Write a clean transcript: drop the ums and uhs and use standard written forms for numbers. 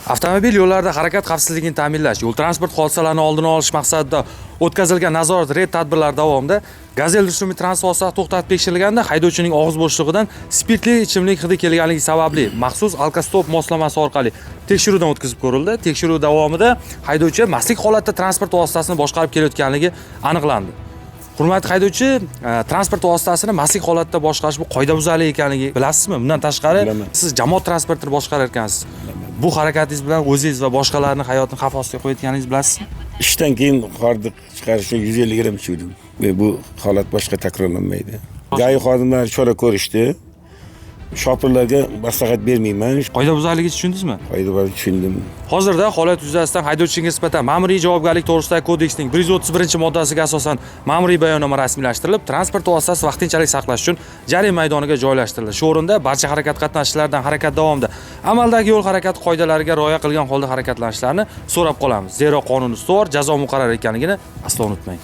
Avtomobil yo'llarida harakat xavfsizligini ta'minlash, yo'l transport hodisalarini oldini olish maqsadida o'tkazilgan nazorat reyd tadbirlari davomida gazel rusumli transport vositasi to'xtatib tekshirilganda haydovchining og'iz bo'shlig'idan spirtli ichimlik hidi kelganligi sababli maxsus alkostop moslamasi orqali tekshiruvdan o'tkazib ko'rildi. Tekshiruv davomida haydovchi mastlik holatda transport vositasini boshqarib kelayotganligi aniqlandi. Hurmatli haydovchi, transport vositasini mastlik holatda boshqarish bu qoidabuzarlik ekanligi bilasizmi? Bundan tashqari, siz jamoat transportini boshqarar ekansiz. Bu harakatingiz bilan o'zingiz va boshqalarning hayotini xavf ostiga qo'yayotganingizni bilasizmi? İşten keyin hordiq chiqarishga 150 gram ichdim ve bu holat boshqa takrorlanmaydi. G'ay xodimlari chora ko'rishdi. Shopirlarga maslahat bermayman. Qoidabuzarlikni tushundingizmi? Qoidabuzarlikni tushundim. Hozirda holat yuzasidan haydovchiga nisbatan ma'muriy javobgarlik to'g'risidagi kodeksning 131-moddasiga asosan ma'muriy bayonnoma rasmiylashtirilib, transport vositasi vaqtinchalik saqlash uchun jarima maydoniga joylashtirildi. Shu o'rinda barcha harakat qatnashchilaridan harakat davomida amaldagi yo'l harakati qoidalariga rioya qilgan holda harakatlanishlarini so'rab qolamiz. Zero qonun ustuvor, jazo muqarrar ekanligini aslo unutmang.